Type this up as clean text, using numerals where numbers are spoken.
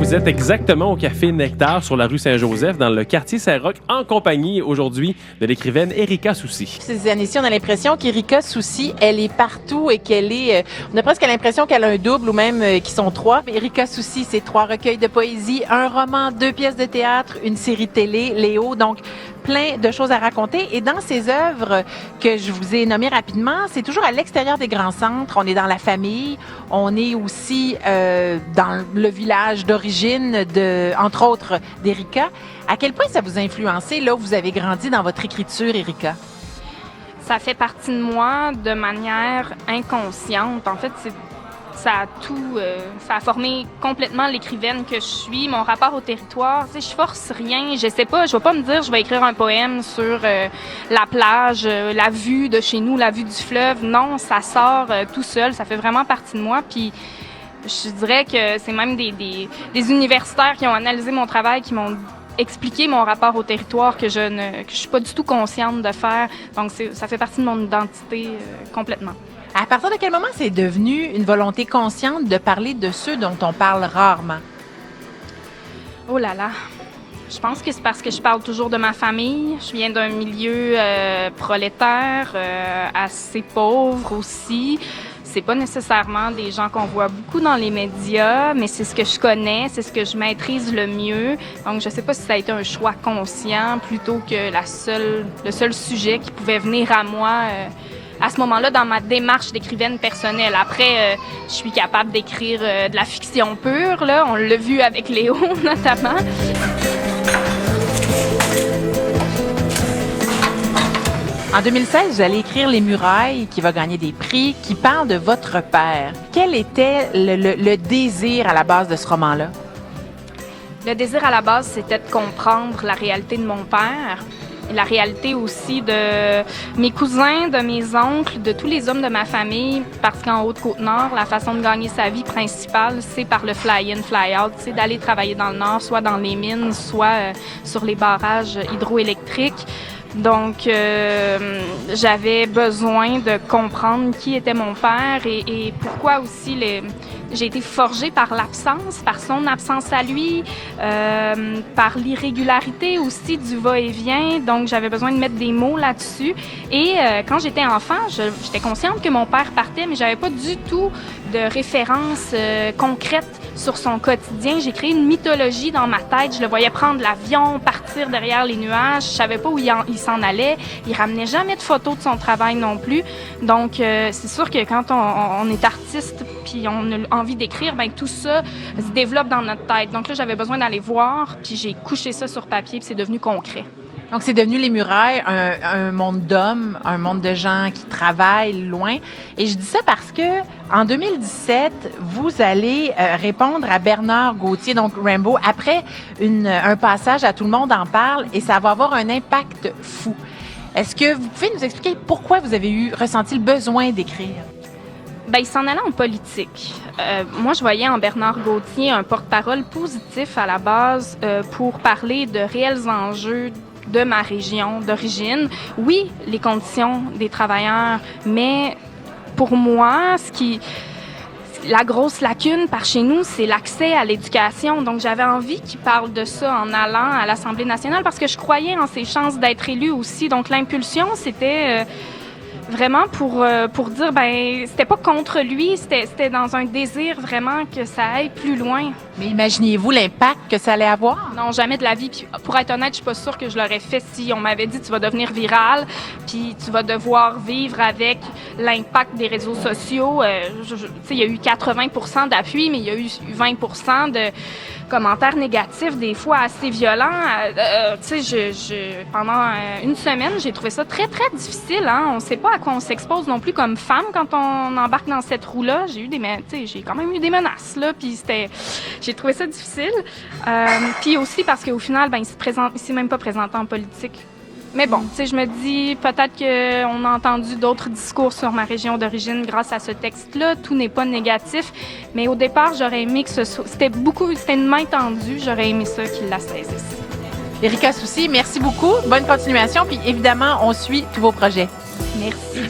Vous êtes exactement au Café Nectar sur la rue Saint-Joseph, dans le quartier Saint-Roch, en compagnie aujourd'hui de l'écrivaine Erika Soucy. Ces années-ci, on a l'impression qu'Erika Soucy, elle est partout et qu'elle est... on a presque l'impression qu'elle a un double ou même qu'ils sont trois. Erika Soucy, c'est 3 recueils de poésie, un roman, 2 pièces de théâtre, une série télé, Léo, donc plein de choses à raconter. Et dans ces œuvres que je vous ai nommées rapidement, c'est toujours à l'extérieur des grands centres. On est dans la famille, on est aussi dans le village d'origine, entre autres, d'Erika. À quel point ça vous a influencé, là où vous avez grandi dans votre écriture, Erika? Ça fait partie de moi de manière inconsciente. En fait, ça a formé complètement l'écrivaine que je suis, mon rapport au territoire. Tu sais, je force rien, je sais pas, je vais pas me dire je vais écrire un poème sur la plage, la vue de chez nous, la vue du fleuve. Non, ça sort tout seul, ça fait vraiment partie de moi. Puis je dirais que c'est même des universitaires qui ont analysé mon travail, qui m'ont expliqué mon rapport au territoire que je suis pas du tout consciente de faire. Donc ça fait partie de mon identité complètement. À partir de quel moment c'est devenu une volonté consciente de parler de ceux dont on parle rarement? Oh là là! Je pense que c'est parce que je parle toujours de ma famille. Je viens d'un milieu prolétaire, assez pauvre aussi. C'est pas nécessairement des gens qu'on voit beaucoup dans les médias, mais c'est ce que je connais, c'est ce que je maîtrise le mieux. Donc, je sais pas si ça a été un choix conscient plutôt que le seul sujet qui pouvait venir à moi à ce moment-là dans ma démarche d'écrivaine personnelle. Après, je suis capable d'écrire de la fiction pure, là. On l'a vu avec Léo, notamment. En 2016, vous allez écrire Les Murailles, qui va gagner des prix, qui parle de votre père. Quel était le désir à la base de ce roman-là? Le désir à la base, c'était de comprendre la réalité de mon père, et la réalité aussi de mes cousins, de mes oncles, de tous les hommes de ma famille, parce qu'en Haute-Côte-Nord, la façon de gagner sa vie principale, c'est par le fly-in, fly-out, c'est d'aller travailler dans le Nord, soit dans les mines, soit sur les barrages hydroélectriques. Donc, j'avais besoin de comprendre qui était mon père et pourquoi aussi j'ai été forgée par l'absence, par son absence à lui, par l'irrégularité aussi du va-et-vient. Donc, j'avais besoin de mettre des mots là-dessus. Et quand j'étais enfant, j'étais consciente que mon père partait, mais j'avais pas du tout de référence concrète sur son quotidien. J'ai créé une mythologie dans ma tête. Je le voyais prendre l'avion, partir derrière les nuages. Je savais pas où il s'en allait. Il ramenait jamais de photos de son travail non plus. Donc, c'est sûr que quand on est artiste puis on a envie d'écrire, ben tout ça se développe dans notre tête. Donc là, j'avais besoin d'aller voir, puis j'ai couché ça sur papier, puis c'est devenu concret. Donc, c'est devenu Les Murailles, un monde d'hommes, un monde de gens qui travaillent loin. Et je dis ça parce que en 2017, vous allez répondre à Bernard Gauthier, donc Rambo, après un passage à Tout le monde en parle, et ça va avoir un impact fou. Est-ce que vous pouvez nous expliquer pourquoi vous avez ressenti le besoin d'écrire? Ben, il s'en allait en politique. Moi, je voyais en Bernard Gauthier un porte-parole positif à la base pour parler de réels enjeux de ma région d'origine. Oui, les conditions des travailleurs, mais pour moi, la grosse lacune par chez nous, c'est l'accès à l'éducation. Donc, j'avais envie qu'il parle de ça en allant à l'Assemblée nationale parce que je croyais en ses chances d'être élu aussi. Donc, l'impulsion, c'était vraiment pour dire, ben, c'était pas contre lui, c'était dans un désir vraiment que ça aille plus loin. Mais imaginez-vous l'impact que ça allait avoir? Non, jamais de la vie. Puis, pour être honnête, je suis pas sûre que je l'aurais fait si on m'avait dit tu vas devenir viral, puis tu vas devoir vivre avec l'impact des réseaux sociaux. Tu sais, il y a eu 80% d'appui, mais il y a eu 20% de commentaires négatifs, des fois assez violents. Tu sais, pendant une semaine, j'ai trouvé ça très, très difficile. Hein? On sait pas à quoi on s'expose non plus comme femme quand on embarque dans cette roue-là. J'ai quand même eu des menaces, là, puis j'ai trouvé ça difficile. Puis aussi parce qu'au final, ben, il s'est même pas présenté en politique. Mais bon, tu sais, je me dis peut-être qu'on a entendu d'autres discours sur ma région d'origine grâce à ce texte-là. Tout n'est pas négatif. Mais au départ, j'aurais aimé que c'était une main tendue. J'aurais aimé ça qu'il la saisisse. Erika Soucy, merci beaucoup. Bonne continuation. Puis évidemment, on suit tous vos projets. Merci.